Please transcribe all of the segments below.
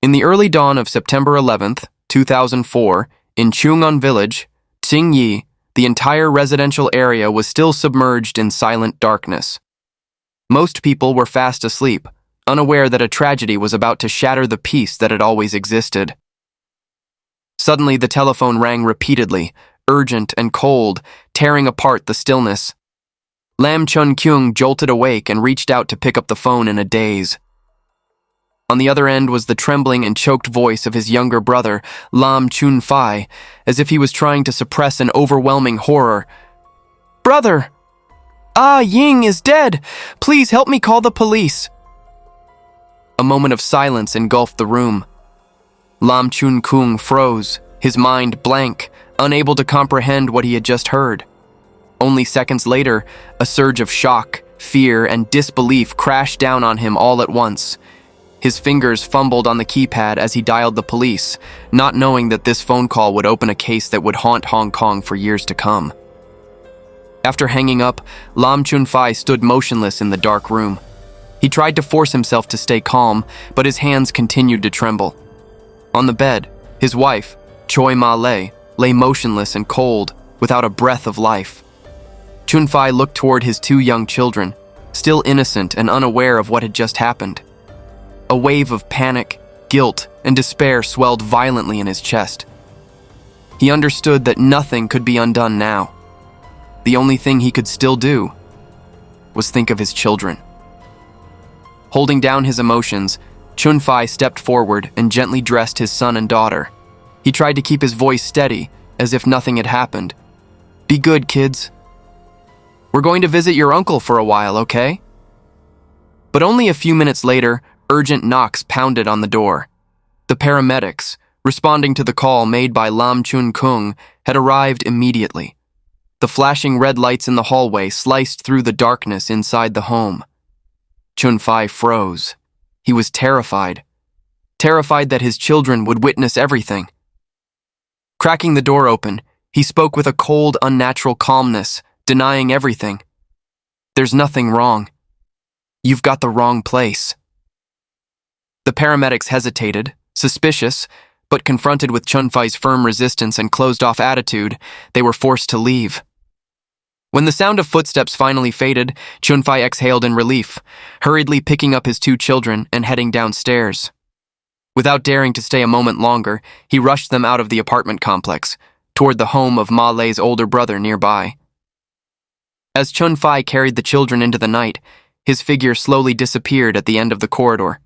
In the early dawn of September 11th, 2004, in Chungon village, Tsingyi, the entire residential area was still submerged in silent darkness. Most people were fast asleep, unaware that a tragedy was about to shatter the peace that had always existed. Suddenly, the telephone rang repeatedly, urgent and cold, tearing apart the stillness. Lam Chun-kyung jolted awake and reached out to pick up the phone in a daze. On the other end was the trembling and choked voice of his younger brother, Lam Chun-fai, as if he was trying to suppress an overwhelming horror. "Brother! Ah, Ying is dead! Please help me call the police!" A moment of silence engulfed the room. Lam Chun-kyung froze, his mind blank, unable to comprehend what he had just heard. Only seconds later, a surge of shock, fear, and disbelief crashed down on him all at once. His fingers fumbled on the keypad as he dialed the police, not knowing that this phone call would open a case that would haunt Hong Kong for years to come. After hanging up, Lam Chun-fai stood motionless in the dark room. He tried to force himself to stay calm, but his hands continued to tremble. On the bed, his wife, Choi Ma-lay, lay motionless and cold, without a breath of life. Chun-fai looked toward his two young children, still innocent and unaware of what had just happened. A wave of panic, guilt, and despair swelled violently in his chest. He understood that nothing could be undone now. The only thing he could still do was think of his children. Holding down his emotions, Chun-fai stepped forward and gently dressed his son and daughter. He tried to keep his voice steady, as if nothing had happened. "Be good, kids. We're going to visit your uncle for a while, okay?" But only a few minutes later, urgent knocks pounded on the door. The paramedics, responding to the call made by Lam Chun-kyung, had arrived immediately. The flashing red lights in the hallway sliced through the darkness inside the home. Chun-fai froze. He was terrified. Terrified that his children would witness everything. Cracking the door open, he spoke with a cold, unnatural calmness, denying everything. "There's nothing wrong. You've got the wrong place." The paramedics hesitated, suspicious, but confronted with Chun-fai's firm resistance and closed-off attitude, they were forced to leave. When the sound of footsteps finally faded, Chun-fai exhaled in relief, hurriedly picking up his two children and heading downstairs. Without daring to stay a moment longer, he rushed them out of the apartment complex, toward the home of Ma-lay's older brother nearby. As Chun-fai carried the children into the night, his figure slowly disappeared at the end of the corridor.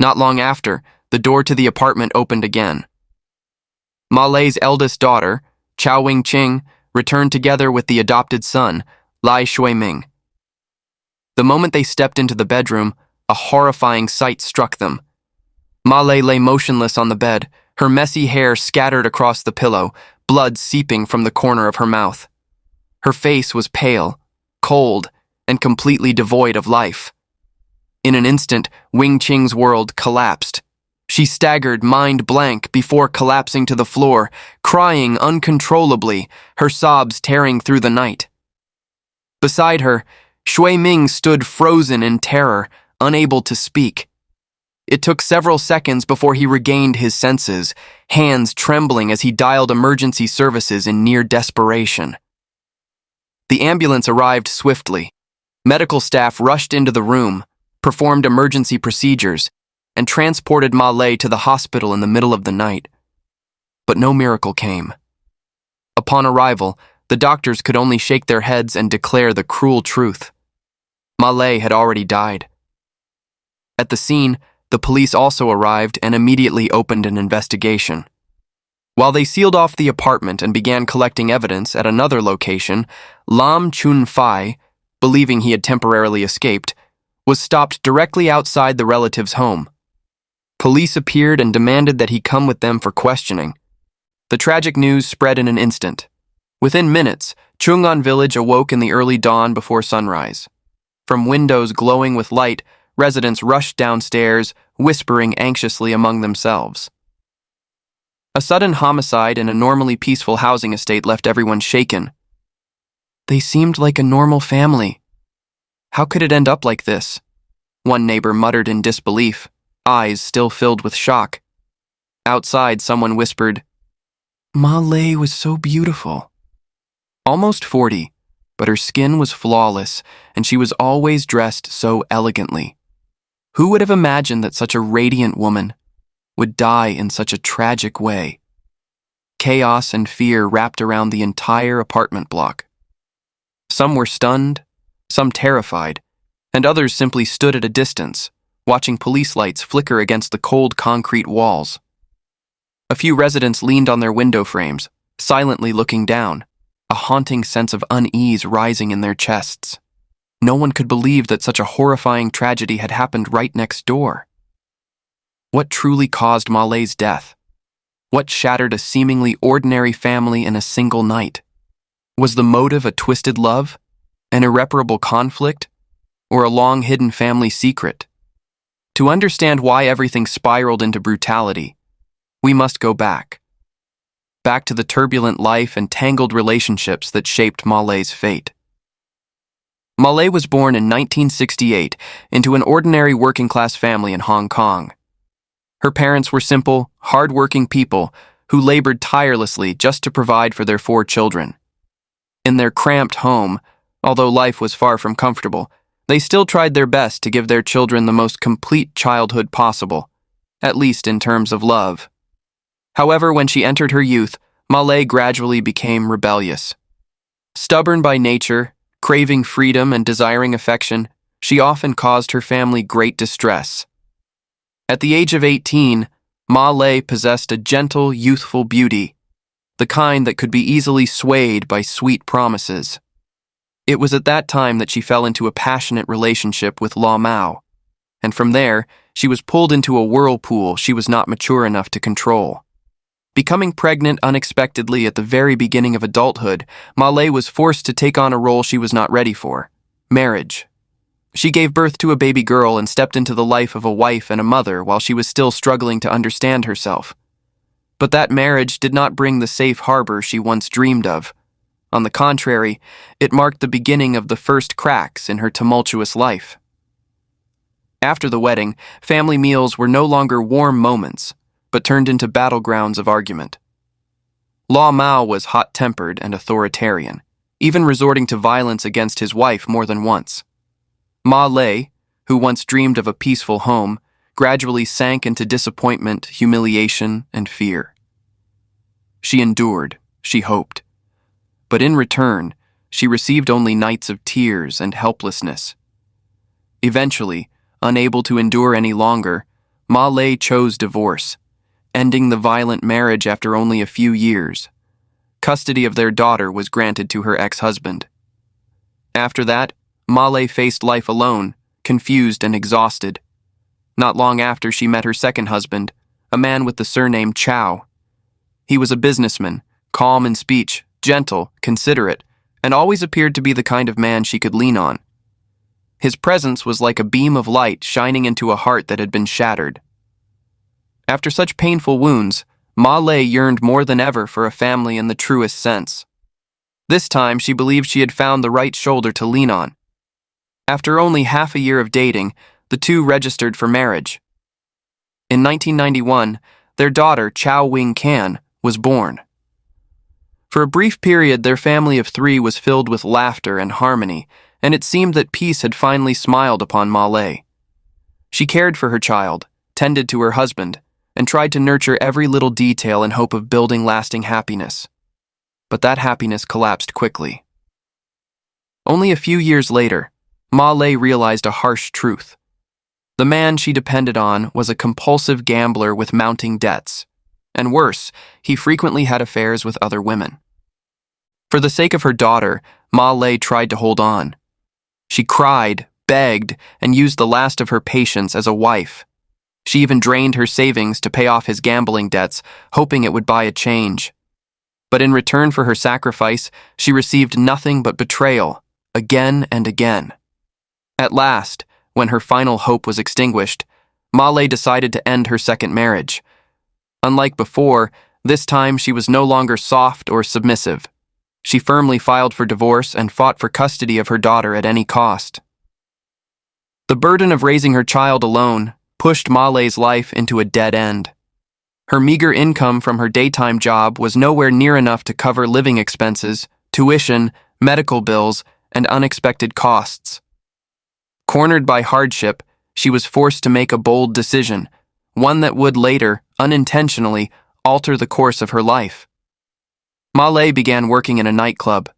Not long after, the door to the apartment opened again. Ma-lay's eldest daughter, Chao Wing-ching, returned together with the adopted son, Lai Shui-ming. The moment they stepped into the bedroom, a horrifying sight struck them. Ma-lay lay motionless on the bed, her messy hair scattered across the pillow, blood seeping from the corner of her mouth. Her face was pale, cold, and completely devoid of life. In an instant, Wing-ching's world collapsed. She staggered, mind blank, before collapsing to the floor, crying uncontrollably, her sobs tearing through the night. Beside her, Shui-ming stood frozen in terror, unable to speak. It took several seconds before he regained his senses, hands trembling as he dialed emergency services in near desperation. The ambulance arrived swiftly. Medical staff rushed into the room, performed emergency procedures, and transported Ma-lay to the hospital in the middle of the night. But no miracle came. Upon arrival, the doctors could only shake their heads and declare the cruel truth. Ma-lay had already died. At the scene, the police also arrived and immediately opened an investigation. While they sealed off the apartment and began collecting evidence at another location, Lam Chun-fai, believing he had temporarily escaped, was stopped directly outside the relative's home. Police appeared and demanded that he come with them for questioning. The tragic news spread in an instant. Within minutes, Chungon village awoke in the early dawn before sunrise. From windows glowing with light, residents rushed downstairs, whispering anxiously among themselves. A sudden homicide in a normally peaceful housing estate left everyone shaken. They seemed like a normal family. How could it end up like this? One neighbor muttered in disbelief. eyes still filled with shock. Outside, someone whispered, "Ma Lei was so beautiful." Almost 40, but her skin was flawless, and she was always dressed so elegantly. Who would have imagined that such a radiant woman would die in such a tragic way? Chaos and fear wrapped around the entire apartment block. Some were stunned, some terrified, and others simply stood at a distance, watching police lights flicker against the cold concrete walls. A few residents leaned on their window frames, silently looking down, a haunting sense of unease rising in their chests. No one could believe that such a horrifying tragedy had happened right next door. What truly caused Ma Lei's death? What shattered a seemingly ordinary family in a single night? Was the motive a twisted love, an irreparable conflict, or a long-hidden family secret? To understand why everything spiraled into brutality, we must go back to the turbulent life and tangled relationships that shaped Ma Lei's fate. Ma Lei was born in 1968 into an ordinary working-class family in Hong Kong. Her parents were simple, hard-working people who labored tirelessly just to provide for their 4 children. In their cramped home, although life was far from comfortable, they still tried their best to give their children the most complete childhood possible, at least in terms of love. However, when she entered her youth, Ma Lei gradually became rebellious. Stubborn by nature, craving freedom and desiring affection, she often caused her family great distress. At the age of 18, Ma Lei possessed a gentle, youthful beauty, the kind that could be easily swayed by sweet promises. It was at that time that she fell into a passionate relationship with Law Mao, and from there, she was pulled into a whirlpool she was not mature enough to control. Becoming pregnant unexpectedly at the very beginning of adulthood, Ma Lei was forced to take on a role she was not ready for: marriage. She gave birth to a baby girl and stepped into the life of a wife and a mother while she was still struggling to understand herself. But that marriage did not bring the safe harbor she once dreamed of. On the contrary, it marked the beginning of the first cracks in her tumultuous life. After the wedding, family meals were no longer warm moments, but turned into battlegrounds of argument. Law Mao was hot-tempered and authoritarian, even resorting to violence against his wife more than once. Ma Lei, who once dreamed of a peaceful home, gradually sank into disappointment, humiliation, and fear. She endured, she hoped, but in return, she received only nights of tears and helplessness. Eventually, unable to endure any longer, Ma Lei chose divorce, ending the violent marriage after only a few years. Custody of their daughter was granted to her ex-husband. After that, Ma Lei faced life alone, confused and exhausted. Not long after, she met her second husband, a man with the surname Chow. He was a businessman, calm in speech, gentle, considerate, and always appeared to be the kind of man she could lean on. His presence was like a beam of light shining into a heart that had been shattered. After such painful wounds, Ma Lei yearned more than ever for a family in the truest sense. This time, she believed she had found the right shoulder to lean on. After only half a year of dating, the two registered for marriage. In 1991, their daughter, Chow Wing Can, was born. For a brief period, their family of 3 was filled with laughter and harmony, and it seemed that peace had finally smiled upon Ma Lei. She cared for her child, tended to her husband, and tried to nurture every little detail in hope of building lasting happiness. But that happiness collapsed quickly. Only a few years later, Ma Lei realized a harsh truth. The man she depended on was a compulsive gambler with mounting debts, and worse, he frequently had affairs with other women. For the sake of her daughter, Ma Lei tried to hold on. She cried, begged, and used the last of her patience as a wife. She even drained her savings to pay off his gambling debts, hoping it would buy a change. But in return for her sacrifice, she received nothing but betrayal, again and again. At last, when her final hope was extinguished, Ma Lei decided to end her second marriage. Unlike before, this time she was no longer soft or submissive. She firmly filed for divorce and fought for custody of her daughter at any cost. The burden of raising her child alone, pushed Ma Lei's life into a dead end. Her meager income from her daytime job was nowhere near enough to cover living expenses, tuition, medical bills, and unexpected costs. Cornered by hardship, she was forced to make a bold decision, one that would later, unintentionally, alter the course of her life. Ma Lei began working in a nightclub.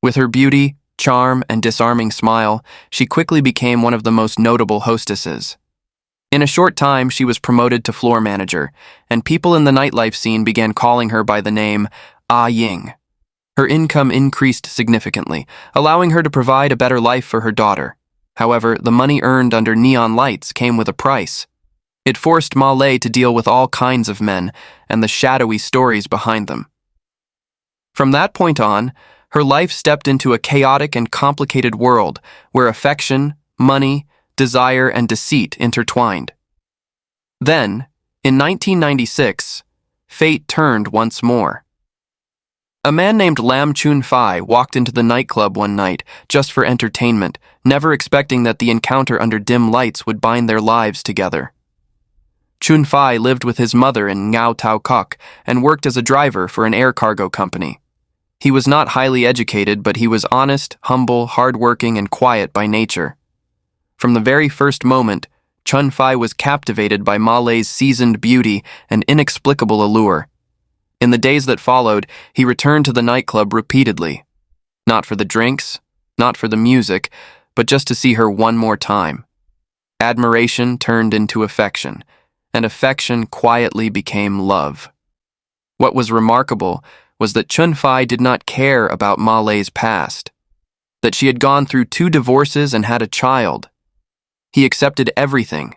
With her beauty, charm, and disarming smile, she quickly became one of the most notable hostesses. In a short time, she was promoted to floor manager, and people in the nightlife scene began calling her by the name Ah Ying. Her income increased significantly, allowing her to provide a better life for her daughter. However, the money earned under neon lights came with a price. It forced Ma Lei to deal with all kinds of men and the shadowy stories behind them. From that point on, her life stepped into a chaotic and complicated world where affection, money, desire, and deceit intertwined. Then, in 1996, fate turned once more. A man named Lam Chun-fai walked into the nightclub one night just for entertainment, never expecting that the encounter under dim lights would bind their lives together. Chun-fai lived with his mother in Ngao Tau Kok and worked as a driver for an air cargo company. He was not highly educated, but he was honest, humble, hardworking, and quiet by nature. From the very first moment, Chun-fai was captivated by Ma Lei's seasoned beauty and inexplicable allure. In the days that followed, he returned to the nightclub repeatedly. Not for the drinks, not for the music, but just to see her one more time. Admiration turned into affection, and affection quietly became love. What was remarkable was that Chun-fai did not care about Ma Lei's past, that she had gone through 2 divorces and had a child. He accepted everything.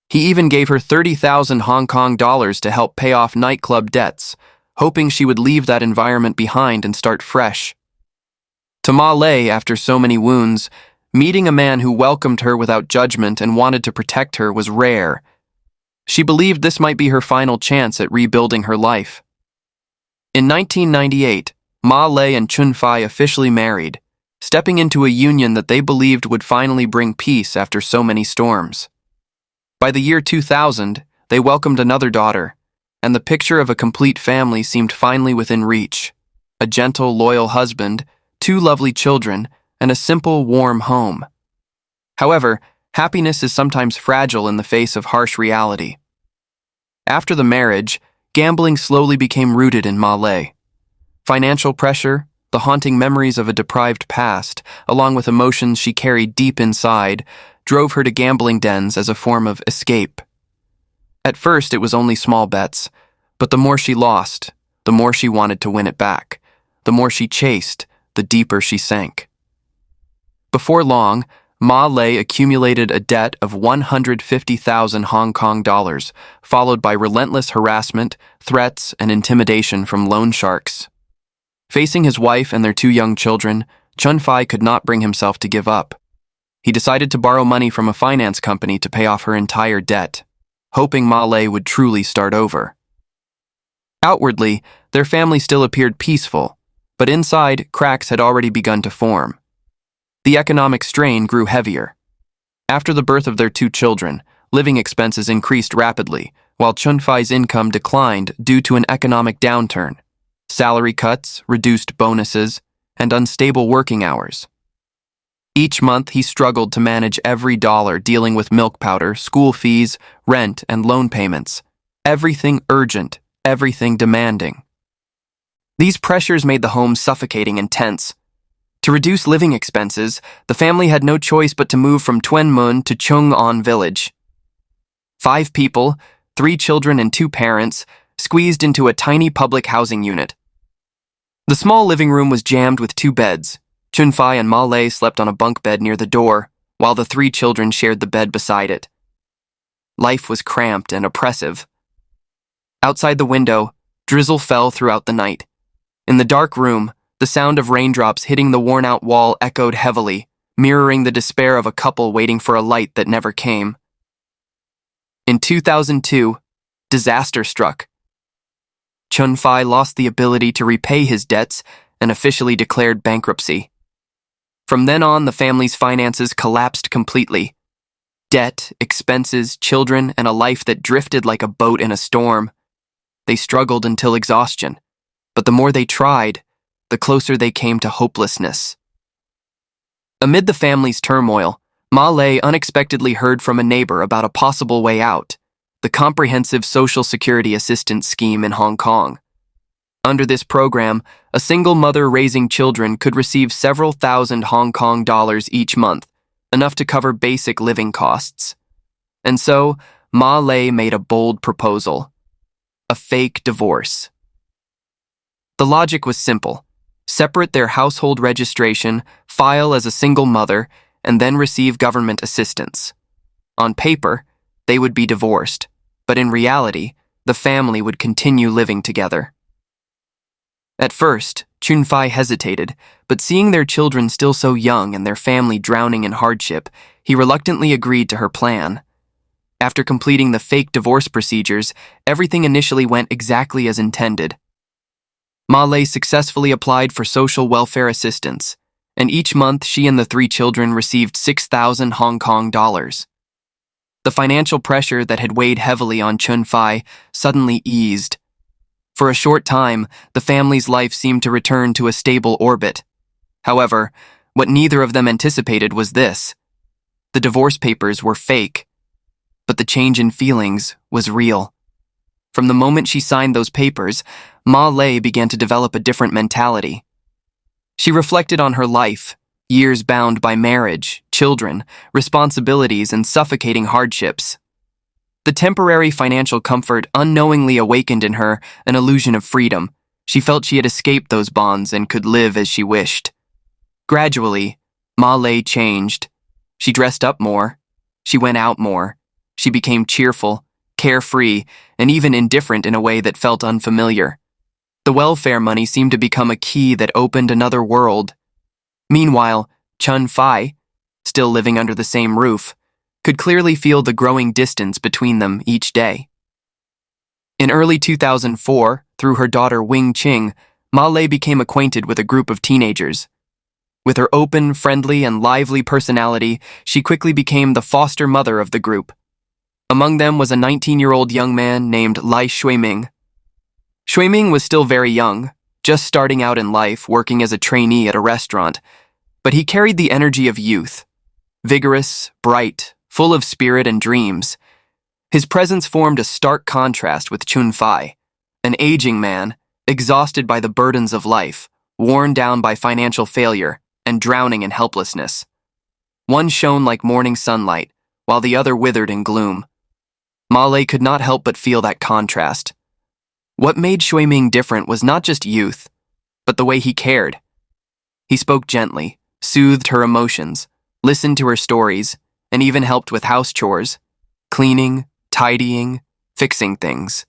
He even gave her 30,000 Hong Kong dollars to help pay off nightclub debts, hoping she would leave that environment behind and start fresh. To Ma Lei, after so many wounds, meeting a man who welcomed her without judgment and wanted to protect her was rare. She believed this might be her final chance at rebuilding her life. In 1998, Ma Lei and Chun-fai officially married, stepping into a union that they believed would finally bring peace after so many storms. By the year 2000, they welcomed another daughter, and the picture of a complete family seemed finally within reach. A gentle, loyal husband, 2 lovely children, and a simple, warm home. However, happiness is sometimes fragile in the face of harsh reality. After the marriage, gambling slowly became rooted in Ma Lei. Financial pressure, the haunting memories of a deprived past, along with emotions she carried deep inside, drove her to gambling dens as a form of escape. At first, it was only small bets, but the more she lost, the more she wanted to win it back. The more she chased, the deeper she sank. Before long, Ma Lei accumulated a debt of 150,000 Hong Kong dollars, followed by relentless harassment, threats, and intimidation from loan sharks. Facing his wife and their 2 young children, Chun-fai could not bring himself to give up. He decided to borrow money from a finance company to pay off her entire debt, hoping Ma Lei would truly start over. Outwardly, their family still appeared peaceful, but inside, cracks had already begun to form. The economic strain grew heavier. After the birth of their 2 children, living expenses increased rapidly, while Chun-fai's income declined due to an economic downturn, salary cuts, reduced bonuses, and unstable working hours. Each month, he struggled to manage every dollar, dealing with milk powder, school fees, rent, and loan payments. Everything urgent, everything demanding. These pressures made the home suffocating and tense. To reduce living expenses, the family had no choice but to move from Tuen Mun to Chung On Village. 5 people, 3 children and 2 parents, squeezed into a tiny public housing unit. The small living room was jammed with 2 beds. Chun-fai and Ma Lei slept on a bunk bed near the door, while the 3 children shared the bed beside it. Life was cramped and oppressive. Outside the window, drizzle fell throughout the night. In the dark room, the sound of raindrops hitting the worn-out wall echoed heavily, mirroring the despair of a couple waiting for a light that never came. In 2002, disaster struck. Chun-fai lost the ability to repay his debts and officially declared bankruptcy. From then on, the family's finances collapsed completely. Debt, expenses, children, and a life that drifted like a boat in a storm. They struggled until exhaustion, but the more they tried, the closer they came to hopelessness. Amid the family's turmoil, Ma Lei unexpectedly heard from a neighbor about a possible way out, the Comprehensive Social Security Assistance Scheme in Hong Kong. Under this program, a single mother raising children could receive several thousand Hong Kong dollars each month, enough to cover basic living costs. And so, Ma Lei made a bold proposal: a fake divorce. The logic was simple: separate their household registration, file as a single mother, and then receive government assistance. On paper, they would be divorced, but in reality, the family would continue living together. At first, Chun Fai hesitated, but seeing their children still so young and their family drowning in hardship, he reluctantly agreed to her plan. After completing the fake divorce procedures, everything initially went exactly as intended. Ma Lei successfully applied for social welfare assistance, and each month she and the 3 children received 6,000 Hong Kong dollars. The financial pressure that had weighed heavily on Chun Fai suddenly eased. For a short time, the family's life seemed to return to a stable orbit. However, what neither of them anticipated was this: the divorce papers were fake, but the change in feelings was real. From the moment she signed those papers, Ma Lei began to develop a different mentality. She reflected on her life, years bound by marriage, children, responsibilities, and suffocating hardships. The temporary financial comfort unknowingly awakened in her an illusion of freedom. She felt she had escaped those bonds and could live as she wished. Gradually, Ma Lei changed. She dressed up more. She went out more. She became cheerful, carefree, and even indifferent in a way that felt unfamiliar. The welfare money seemed to become a key that opened another world. Meanwhile, Chun Fai, still living under the same roof, could clearly feel the growing distance between them each day. In early 2004, through her daughter Wing Qing, Ma Lei became acquainted with a group of teenagers. With her open, friendly, and lively personality, she quickly became the foster mother of the group. Among them was a 19-year-old young man named Lai Shuiming. Shuiming was still very young, just starting out in life, working as a trainee at a restaurant, but he carried the energy of youth. Vigorous, bright, full of spirit and dreams. His presence formed a stark contrast with Chun Fai, an aging man, exhausted by the burdens of life, worn down by financial failure, and drowning in helplessness. One shone like morning sunlight, while the other withered in gloom. Ma Lei could not help but feel that contrast. What made Shuiming different was not just youth, but the way he cared. He spoke gently, soothed her emotions, listened to her stories, and even helped with house chores, cleaning, tidying, fixing things.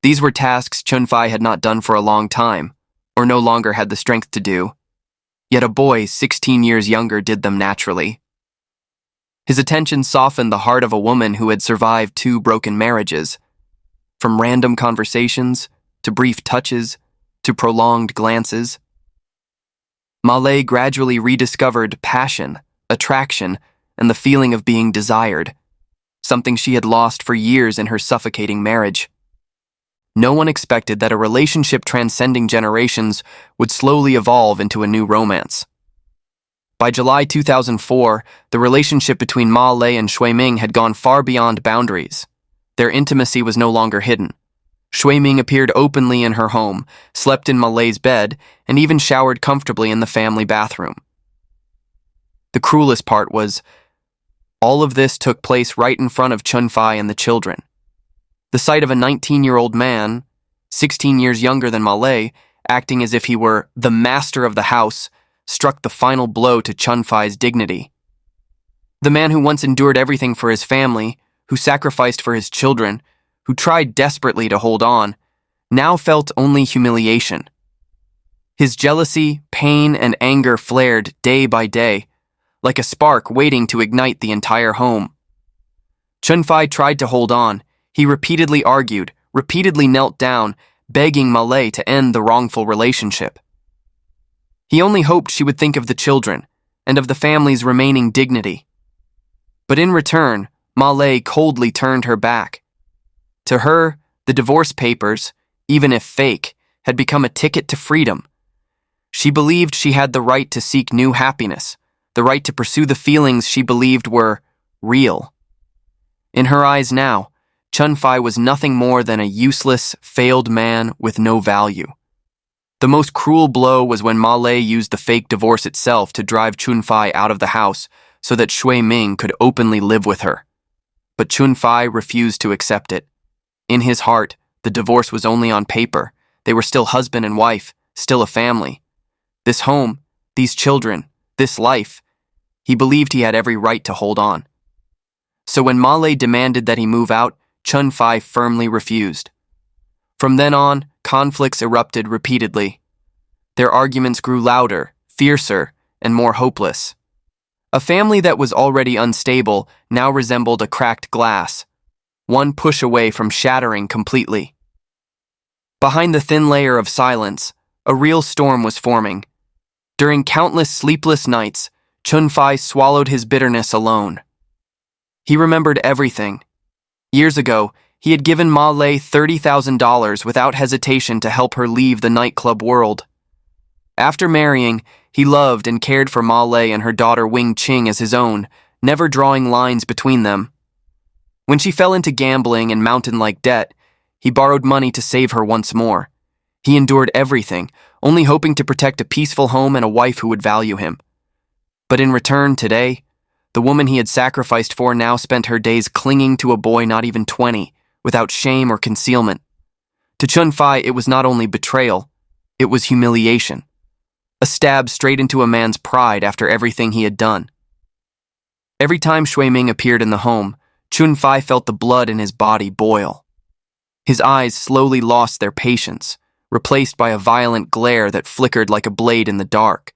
These were tasks Chun Fai had not done for a long time, or no longer had the strength to do. Yet a boy 16 years younger did them naturally. His attention softened the heart of a woman who had survived 2 broken marriages. From random conversations, to brief touches, to prolonged glances. Ma Lei gradually rediscovered passion, attraction, and the feeling of being desired, something she had lost for years in her suffocating marriage. No one expected that a relationship transcending generations would slowly evolve into a new romance. By July 2004, the relationship between Ma Lei and Shuiming had gone far beyond boundaries. Their intimacy was no longer hidden. Shuiming appeared openly in her home, slept in Ma Lei's bed, and even showered comfortably in the family bathroom. The cruelest part was, all of this took place right in front of Chun Fai and the children. The sight of a 19-year-old man, 16 years younger than Ma Lei, acting as if he were the master of the house, struck the final blow to Chun Fai's dignity. The man who once endured everything for his family, who sacrificed for his children, who tried desperately to hold on, now felt only humiliation. His jealousy, pain, and anger flared day by day, like a spark waiting to ignite the entire home. Chun Fai tried to hold on. He repeatedly argued, repeatedly knelt down, begging Ma Lei to end the wrongful relationship. He only hoped she would think of the children, and of the family's remaining dignity. But in return, Ma Lei coldly turned her back. To her, the divorce papers, even if fake, had become a ticket to freedom. She believed she had the right to seek new happiness, the right to pursue the feelings she believed were real. In her eyes now, Chun-Fai was nothing more than a useless, failed man with no value. The most cruel blow was when Ma Lei used the fake divorce itself to drive Chun-Fai out of the house so that Shui Ming could openly live with her. But Chun-Fai refused to accept it. In his heart, the divorce was only on paper. They were still husband and wife, still a family. This home, these children, this life, he believed he had every right to hold on. So when Ma Lei demanded that he move out, Chun-Fai firmly refused. From then on, conflicts erupted repeatedly. Their arguments grew louder, fiercer, and more hopeless. A family that was already unstable now resembled a cracked glass, one push away from shattering completely. Behind the thin layer of silence, a real storm was forming. During countless sleepless nights, Chun-Fai swallowed his bitterness alone. He remembered everything. Years ago, he had given Ma Lei $30,000 without hesitation to help her leave the nightclub world. After marrying, he loved and cared for Ma Lei and her daughter Wing Qing as his own, never drawing lines between them. When she fell into gambling and mountain-like debt, he borrowed money to save her once more. He endured everything, only hoping to protect a peaceful home and a wife who would value him. But in return, today, the woman he had sacrificed for now spent her days clinging to a boy not even 20, without shame or concealment. To Chun-Fai, it was not only betrayal, it was humiliation. A stab straight into a man's pride after everything he had done. Every time Shui Ming appeared in the home, Chun-Fai felt the blood in his body boil. His eyes slowly lost their patience, replaced by a violent glare that flickered like a blade in the dark.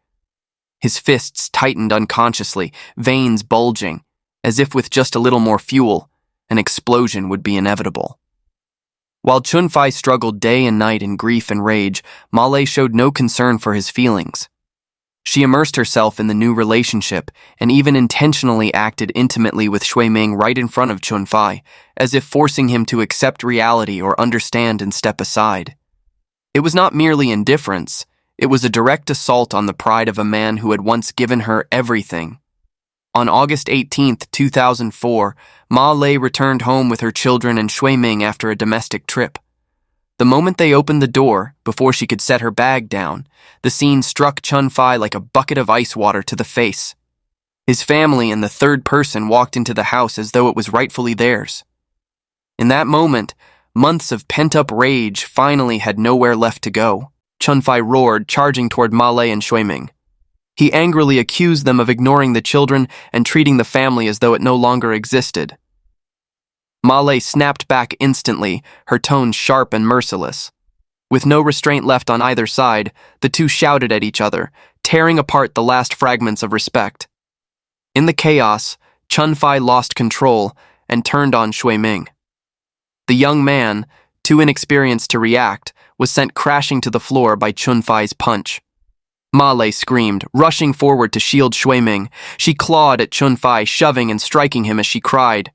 His fists tightened unconsciously, veins bulging, as if with just a little more fuel, an explosion would be inevitable. While Chun-Fai struggled day and night in grief and rage, Ma Lei showed no concern for his feelings. She immersed herself in the new relationship and even intentionally acted intimately with Shui Ming right in front of Chun-Fai, as if forcing him to accept reality or understand and step aside. It was not merely indifference, it was a direct assault on the pride of a man who had once given her everything. On August 18, 2004, Ma Lei returned home with her children and Shui Ming after a domestic trip. The moment they opened the door, before she could set her bag down, the scene struck Chun-Fai like a bucket of ice water to the face. His family and the third person walked into the house as though it was rightfully theirs. In that moment, months of pent-up rage finally had nowhere left to go. Chun-Fai roared, charging toward Ma Lei and Shui Ming. He angrily accused them of ignoring the children and treating the family as though it no longer existed. Ma Lei snapped back instantly, her tone sharp and merciless. With no restraint left on either side, the two shouted at each other, tearing apart the last fragments of respect. In the chaos, Chun-Fai lost control and turned on Shui Ming. The young man, too inexperienced to react, was sent crashing to the floor by Chun-Fai's punch. Ma Lei screamed, rushing forward to shield Shui Ming. She clawed at Chun-Fai, shoving and striking him as she cried.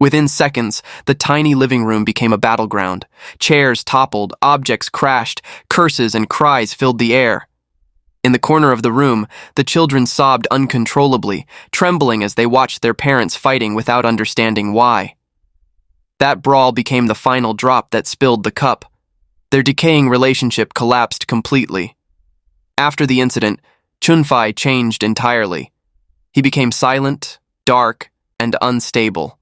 Within seconds, the tiny living room became a battleground. Chairs toppled, objects crashed, curses and cries filled the air. In the corner of the room, the children sobbed uncontrollably, trembling as they watched their parents fighting without understanding why. That brawl became the final drop that spilled the cup. Their decaying relationship collapsed completely. After the incident, Chun-Fai changed entirely. He became silent, dark, and unstable.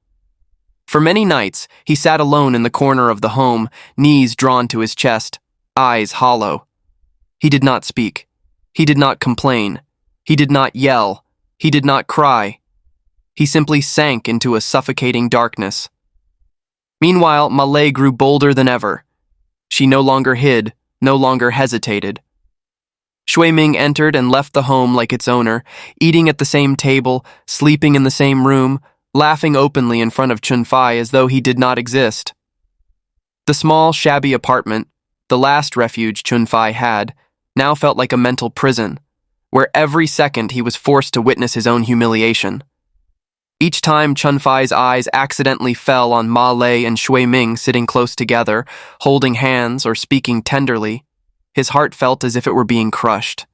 For many nights, he sat alone in the corner of the home, knees drawn to his chest, eyes hollow. He did not speak. He did not complain. He did not yell. He did not cry. He simply sank into a suffocating darkness. Meanwhile, Ma Lei grew bolder than ever. She no longer hid, no longer hesitated. Shui Ming entered and left the home like its owner, eating at the same table, sleeping in the same room, laughing openly in front of Chun-Fai as though he did not exist. The small, shabby apartment, the last refuge Chun-Fai had, now felt like a mental prison, where every second he was forced to witness his own humiliation. Each time Chun-Fai's eyes accidentally fell on Ma Lei and Shui Ming sitting close together, holding hands or speaking tenderly, his heart felt as if it were being crushed.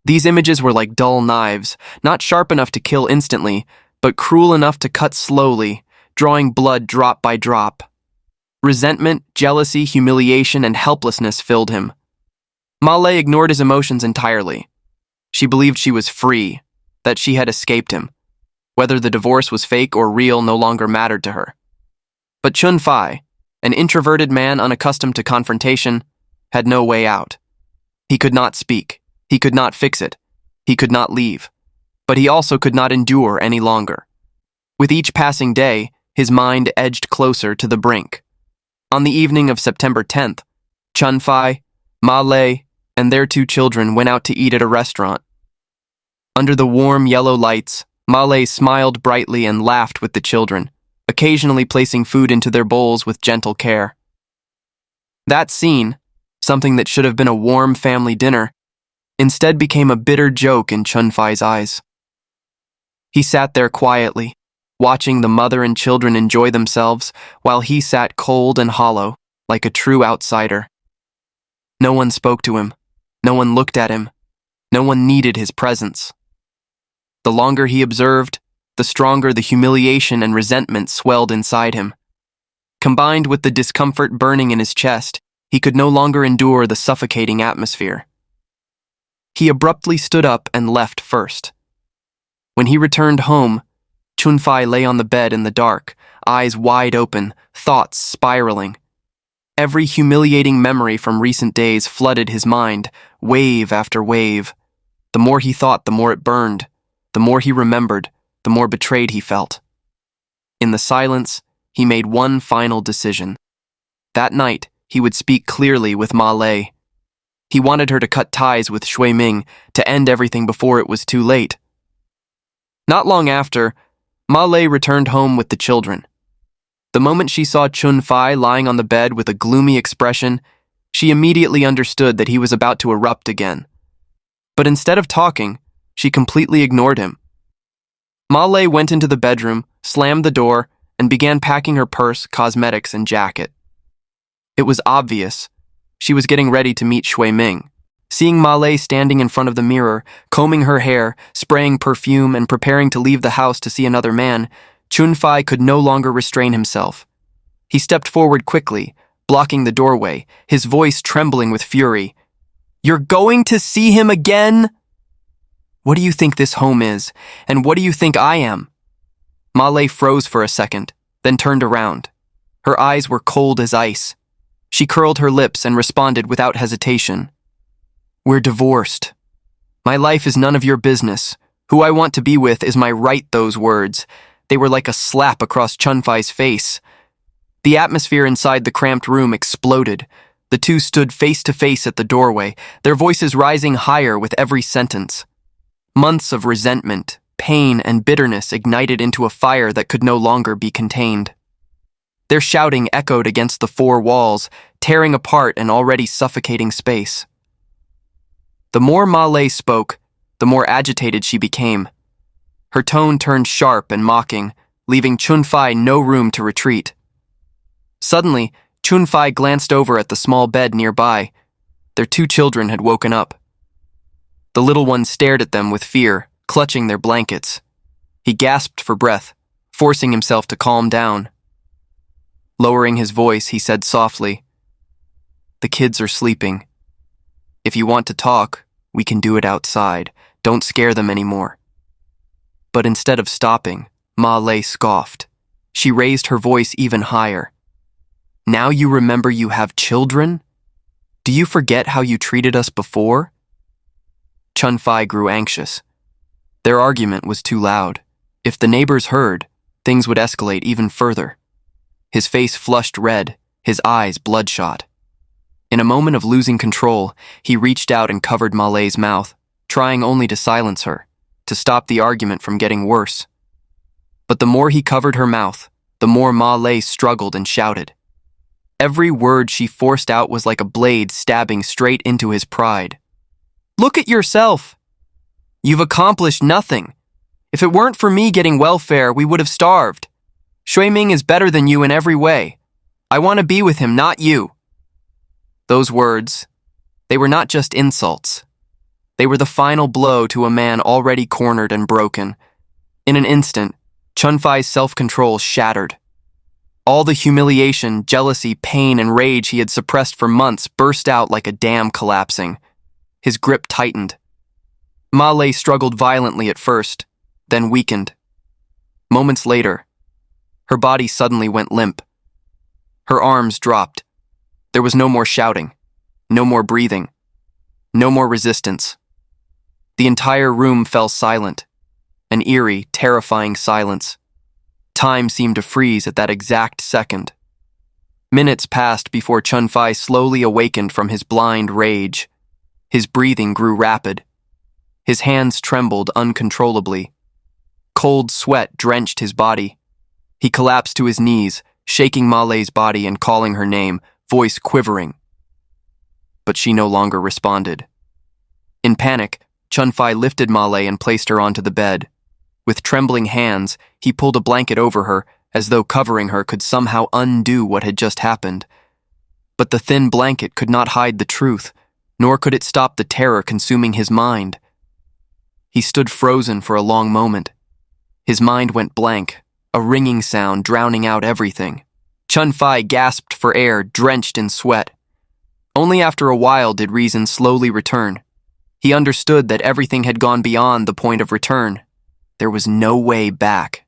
These images were like dull knives, not sharp enough to kill instantly, but cruel enough to cut slowly, drawing blood drop by drop. Resentment, jealousy, humiliation, and helplessness filled him. Ma Lei ignored his emotions entirely. She believed she was free, that she had escaped him. Whether the divorce was fake or real no longer mattered to her. But Chun-Fai, an introverted man unaccustomed to confrontation, had no way out. He could not speak. He could not fix it. He could not leave. But he also could not endure any longer. With each passing day, his mind edged closer to the brink. On the evening of September 10th, Chun-Fai, Ma Lei, and their 2 children went out to eat at a restaurant. Under the warm yellow lights, Ma Lei smiled brightly and laughed with the children, occasionally placing food into their bowls with gentle care. That scene, something that should have been a warm family dinner, instead became a bitter joke in Chun-Fai's eyes. He sat there quietly, watching the mother and children enjoy themselves while he sat cold and hollow, like a true outsider. No one spoke to him. No one looked at him. No one needed his presence. The longer he observed, the stronger the humiliation and resentment swelled inside him. Combined with the discomfort burning in his chest, he could no longer endure the suffocating atmosphere. He abruptly stood up and left first. When he returned home, Chun-Fai lay on the bed in the dark, eyes wide open, thoughts spiraling. Every humiliating memory from recent days flooded his mind, wave after wave. The more he thought, the more it burned. The more he remembered, the more betrayed he felt. In the silence, he made one final decision. That night, he would speak clearly with Ma Lei. He wanted her to cut ties with Shui Ming, to end everything before it was too late. Not long after, Ma Lei returned home with the children. The moment she saw Chun-Fai lying on the bed with a gloomy expression, she immediately understood that he was about to erupt again. But instead of talking, she completely ignored him. Ma Lei went into the bedroom, slammed the door, and began packing her purse, cosmetics, and jacket. It was obvious. She was getting ready to meet Shui Ming. Seeing Ma Lei standing in front of the mirror, combing her hair, spraying perfume, and preparing to leave the house to see another man, Chun-Fai could no longer restrain himself. He stepped forward quickly, blocking the doorway, his voice trembling with fury. "You're going to see him again? What do you think this home is, and what do you think I am?" Ma Lei froze for a second, then turned around. Her eyes were cold as ice. She curled her lips and responded without hesitation. "We're divorced. My life is none of your business. Who I want to be with is my right." Those words, they were like a slap across Chun-Fai's face. The atmosphere inside the cramped room exploded. The two stood face to face at the doorway, their voices rising higher with every sentence. Months of resentment, pain, and bitterness ignited into a fire that could no longer be contained. Their shouting echoed against the 4 walls, tearing apart an already suffocating space. The more Ma Lei spoke, the more agitated she became. Her tone turned sharp and mocking, leaving Chun-Fai no room to retreat. Suddenly, Chun-Fai glanced over at the small bed nearby. Their 2 children had woken up. The little one stared at them with fear, clutching their blankets. He gasped for breath, forcing himself to calm down. Lowering his voice, he said softly, "The kids are sleeping. If you want to talk, we can do it outside. Don't scare them anymore." But instead of stopping, Ma Lei scoffed. She raised her voice even higher. "Now you remember you have children? Do you forget how you treated us before?" Chun-Fai grew anxious. Their argument was too loud. If the neighbors heard, things would escalate even further. His face flushed red, his eyes bloodshot. In a moment of losing control, he reached out and covered Ma Lei's mouth, trying only to silence her, to stop the argument from getting worse. But the more he covered her mouth, the more Ma Lei struggled and shouted. Every word she forced out was like a blade stabbing straight into his pride. "Look at yourself! You've accomplished nothing. If it weren't for me getting welfare, we would have starved. Shui Ming is better than you in every way. I want to be with him, not you." Those words, they were not just insults. They were the final blow to a man already cornered and broken. In an instant, Chun-Fai's self-control shattered. All the humiliation, jealousy, pain, and rage he had suppressed for months burst out like a dam collapsing. His grip tightened. Ma Lei struggled violently at first, then weakened. Moments later, her body suddenly went limp. Her arms dropped. There was no more shouting, no more breathing, no more resistance. The entire room fell silent, an eerie, terrifying silence. Time seemed to freeze at that exact second. Minutes passed before Chun-Fai slowly awakened from his blind rage. His breathing grew rapid. His hands trembled uncontrollably. Cold sweat drenched his body. He collapsed to his knees, shaking Ma Lei's body and calling her name, voice quivering. But she no longer responded. In panic, Chun-Fai lifted Ma Lei and placed her onto the bed. With trembling hands, he pulled a blanket over her, as though covering her could somehow undo what had just happened. But the thin blanket could not hide the truth, nor could it stop the terror consuming his mind. He stood frozen for a long moment. His mind went blank, a ringing sound drowning out everything. Chun-Fai gasped for air, drenched in sweat. Only after a while did reason slowly return. He understood that everything had gone beyond the point of return. There was no way back.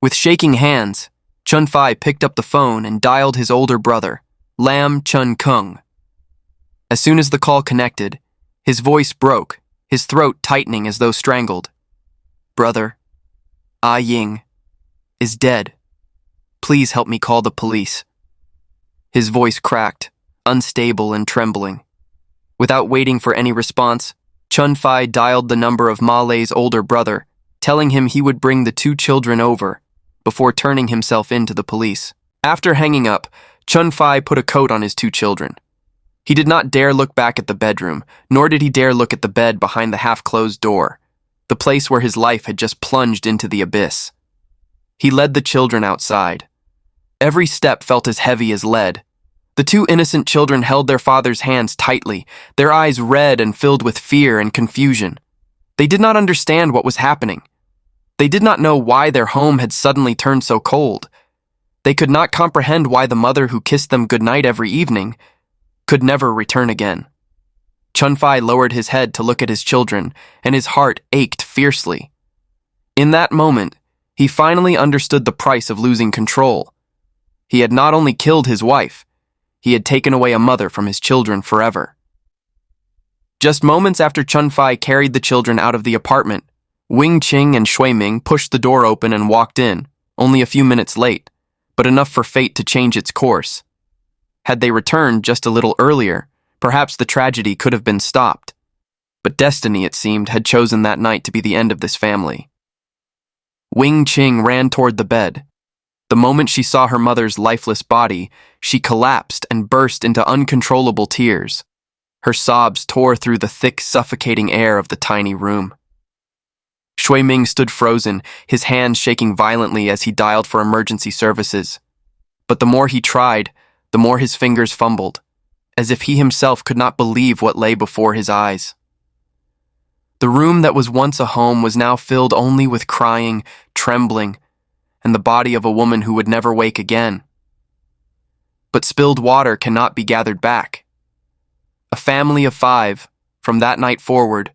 With shaking hands, Chun-Fai picked up the phone and dialed his older brother, Lam Chun-Kung. As soon as the call connected, his voice broke, his throat tightening as though strangled. "Brother, Ah Ying is dead. Please help me call the police." His voice cracked, unstable and trembling. Without waiting for any response, Chun-Fai dialed the number of Ma Lei's older brother, telling him he would bring the two children over, before turning himself in to the police. After hanging up, Chun-Fai put a coat on his two children. He did not dare look back at the bedroom, nor did he dare look at the bed behind the half-closed door, the place where his life had just plunged into the abyss. He led the children outside. Every step felt as heavy as lead. The two innocent children held their father's hands tightly, their eyes red and filled with fear and confusion. They did not understand what was happening. They did not know why their home had suddenly turned so cold. They could not comprehend why the mother who kissed them goodnight every evening could never return again. Chun-Fai lowered his head to look at his children, and his heart ached fiercely. In that moment, he finally understood the price of losing control. He had not only killed his wife, he had taken away a mother from his children forever. Just moments after Chun-Fai carried the children out of the apartment, Wing Qing and Shui Ming pushed the door open and walked in, only a few minutes late, but enough for fate to change its course. Had they returned just a little earlier, perhaps the tragedy could have been stopped. But destiny, it seemed, had chosen that night to be the end of this family. Wing Qing ran toward the bed. The moment she saw her mother's lifeless body, she collapsed and burst into uncontrollable tears. Her sobs tore through the thick, suffocating air of the tiny room. Shui Ming stood frozen, his hands shaking violently as he dialed for emergency services. But the more he tried, the more his fingers fumbled, as if he himself could not believe what lay before his eyes. The room that was once a home was now filled only with crying, trembling, and the body of a woman who would never wake again. But spilled water cannot be gathered back. A family of 5, from that night forward,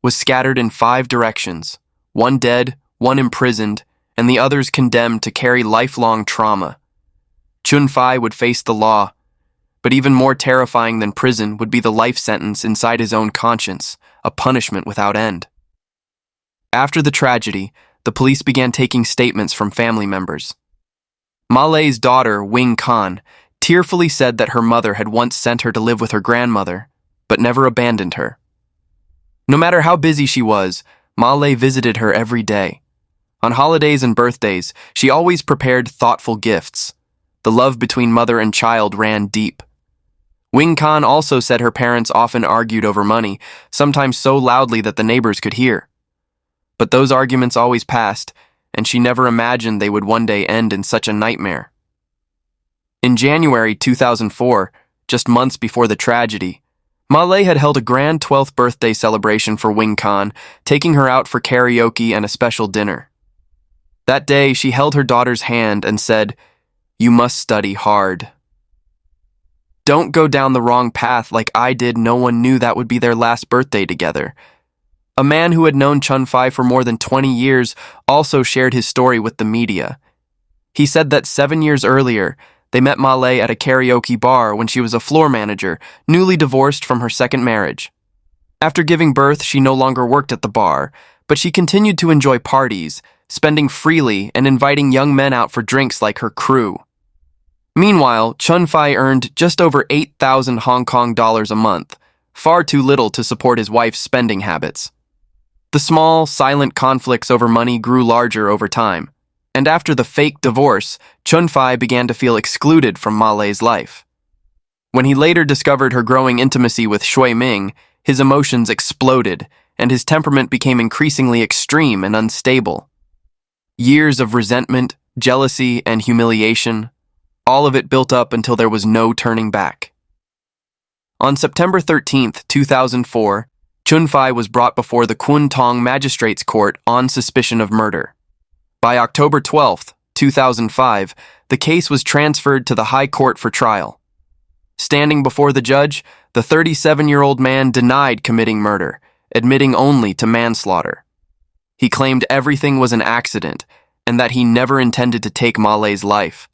was scattered in 5 directions, one dead, one imprisoned, and the others condemned to carry lifelong trauma. Chun-Fai would face the law, but even more terrifying than prison would be the life sentence inside his own conscience, a punishment without end. After the tragedy, the police began taking statements from family members. Ma Lei's daughter, Wing Kan, tearfully said that her mother had once sent her to live with her grandmother, but never abandoned her. No matter how busy she was, Ma Lei visited her every day. On holidays and birthdays, she always prepared thoughtful gifts. The love between mother and child ran deep. Wing Kan also said her parents often argued over money, sometimes so loudly that the neighbors could hear. But those arguments always passed, and she never imagined they would one day end in such a nightmare. In January 2004, just months before the tragedy, Ma had held a grand 12th birthday celebration for Wing Khan, taking her out for karaoke and a special dinner. That day, she held her daughter's hand and said, "You must study hard. Don't go down the wrong path like I did. No one knew that would be their last birthday together." A man who had known Chun-Fai for more than 20 years also shared his story with the media. He said that 7 years earlier, they met Ma at a karaoke bar when she was a floor manager, newly divorced from her second marriage. After giving birth, she no longer worked at the bar, but she continued to enjoy parties, spending freely and inviting young men out for drinks like her crew. Meanwhile, Chun-Fai earned just over 8,000 Hong Kong dollars a month, far too little to support his wife's spending habits. The small, silent conflicts over money grew larger over time, and after the fake divorce, Chun-Fai began to feel excluded from Ma's life. When he later discovered her growing intimacy with Shui Ming, his emotions exploded, and his temperament became increasingly extreme and unstable. Years of resentment, jealousy, and humiliation, all of it built up until there was no turning back. On September 13th, 2004, Chun-Fai was brought before the Kwun Tong Magistrates Court on suspicion of murder. By October 12th, 2005, the case was transferred to the High Court for trial. Standing before the judge, the 37-year-old man denied committing murder, admitting only to manslaughter. He claimed everything was an accident and that he never intended to take Ma's life.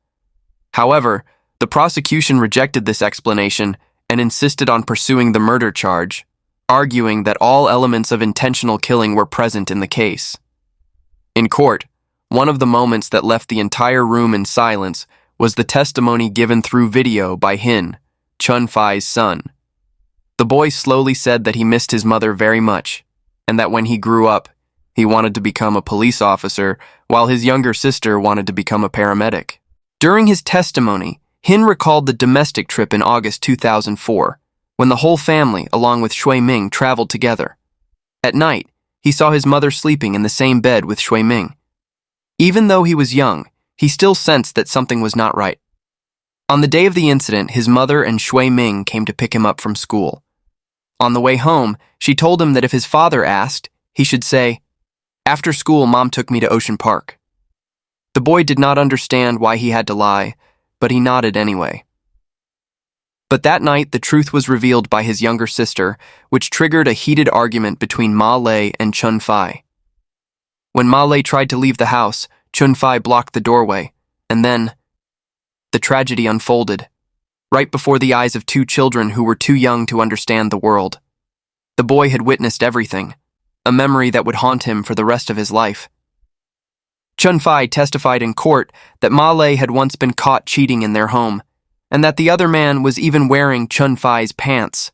However, the prosecution rejected this explanation and insisted on pursuing the murder charge, arguing that all elements of intentional killing were present in the case. In court, one of the moments that left the entire room in silence was the testimony given through video by Hin, Chun-Fai's son. The boy slowly said that he missed his mother very much, and that when he grew up, he wanted to become a police officer, while his younger sister wanted to become a paramedic. During his testimony, Hin recalled the domestic trip in August 2004, when the whole family, along with Shui Ming, traveled together. At night, he saw his mother sleeping in the same bed with Shui Ming. Even though he was young, he still sensed that something was not right. On the day of the incident, his mother and Shui Ming came to pick him up from school. On the way home, she told him that if his father asked, he should say, "After school, Mom took me to Ocean Park." The boy did not understand why he had to lie, but he nodded anyway. But that night, the truth was revealed by his younger sister, which triggered a heated argument between Ma and Chun-Fai. When Ma tried to leave the house, Chun-Fai blocked the doorway, and then the tragedy unfolded, right before the eyes of two children who were too young to understand the world. The boy had witnessed everything, a memory that would haunt him for the rest of his life. Chun-Fai testified in court that Ma had once been caught cheating in their home, and that the other man was even wearing Chun-Fai's pants.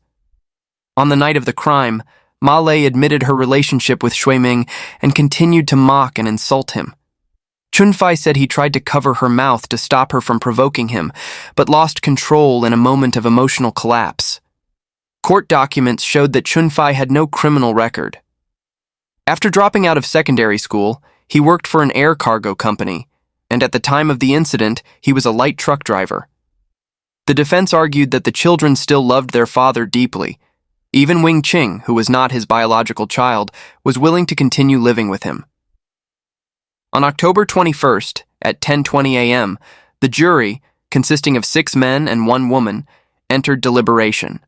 On the night of the crime, Ma admitted her relationship with Shui Ming and continued to mock and insult him. Chun-Fai said he tried to cover her mouth to stop her from provoking him, but lost control in a moment of emotional collapse. Court documents showed that Chun-Fai had no criminal record. After dropping out of secondary school, he worked for an air cargo company, and at the time of the incident, he was a light truck driver. The defense argued that the children still loved their father deeply. Even Wing Ching, who was not his biological child, was willing to continue living with him. On October 21st, at 10:20 a.m., the jury, consisting of 6 men and 1 woman, entered deliberation.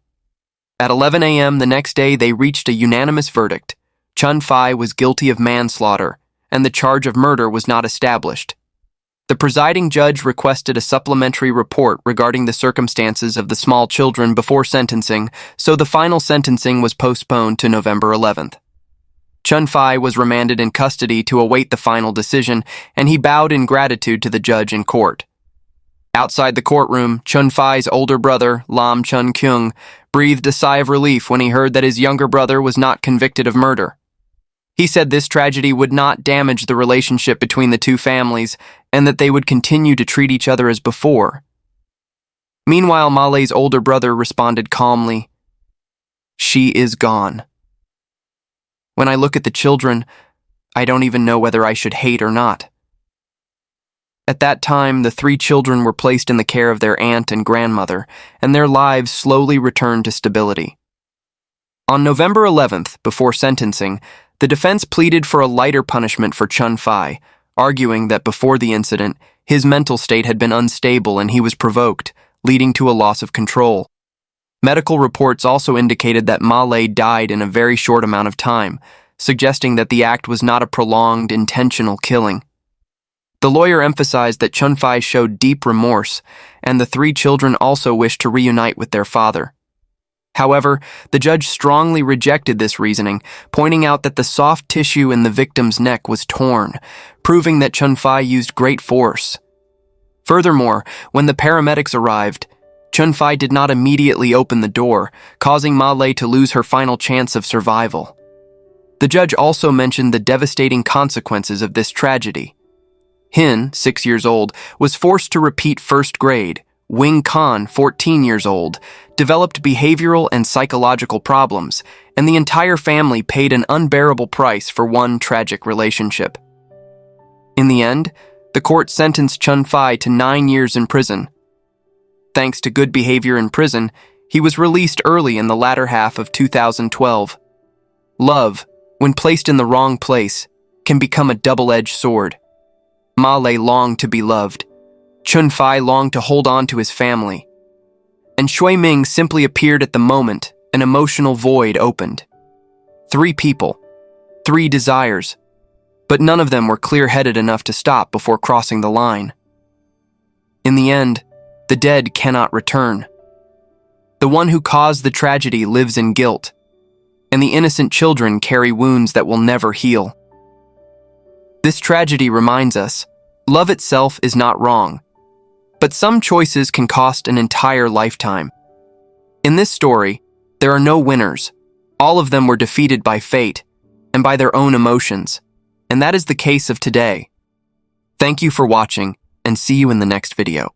At 11 a.m. the next day, they reached a unanimous verdict. Chun-Fai was guilty of manslaughter, and the charge of murder was not established. The presiding judge requested a supplementary report regarding the circumstances of the small children before sentencing, so the final sentencing was postponed to November 11th. Chun-Fai was remanded in custody to await the final decision, and he bowed in gratitude to the judge in court. Outside the courtroom, Chun-Fai's older brother, Lam Chun-Kyung, breathed a sigh of relief when he heard that his younger brother was not convicted of murder. He said this tragedy would not damage the relationship between the two families and that they would continue to treat each other as before. Meanwhile, Male's older brother responded calmly, "She is gone. When I look at the children, I don't even know whether I should hate or not." At that time, the 3 children were placed in the care of their aunt and grandmother, and their lives slowly returned to stability. On November 11th, before sentencing, the defense pleaded for a lighter punishment for Chun-Fai, arguing that before the incident, his mental state had been unstable and he was provoked, leading to a loss of control. Medical reports also indicated that Ma Lei died in a very short amount of time, suggesting that the act was not a prolonged, intentional killing. The lawyer emphasized that Chun-Fai showed deep remorse, and the 3 children also wished to reunite with their father. However, the judge strongly rejected this reasoning, pointing out that the soft tissue in the victim's neck was torn, proving that Chun-Fai used great force. Furthermore, when the paramedics arrived, Chun-Fai did not immediately open the door, causing Ma Lei to lose her final chance of survival. The judge also mentioned the devastating consequences of this tragedy. Hin, 6 years old, was forced to repeat first grade. Wing Khan, 14 years old, developed behavioral and psychological problems, and the entire family paid an unbearable price for one tragic relationship. In the end, the court sentenced Chun-Fai to 9 years in prison. Thanks to good behavior in prison, he was released early in the latter half of 2012. Love, when placed in the wrong place, can become a double-edged sword. Ma Lei longed to be loved. Chun-Fai longed to hold on to his family. And Shui Ming simply appeared at the moment an emotional void opened. 3 people, 3 desires, but none of them were clear-headed enough to stop before crossing the line. In the end, the dead cannot return. The one who caused the tragedy lives in guilt, and the innocent children carry wounds that will never heal. This tragedy reminds us, love itself is not wrong, but some choices can cost an entire lifetime. In this story, there are no winners. All of them were defeated by fate and by their own emotions, and that is the case of today. Thank you for watching, and see you in the next video.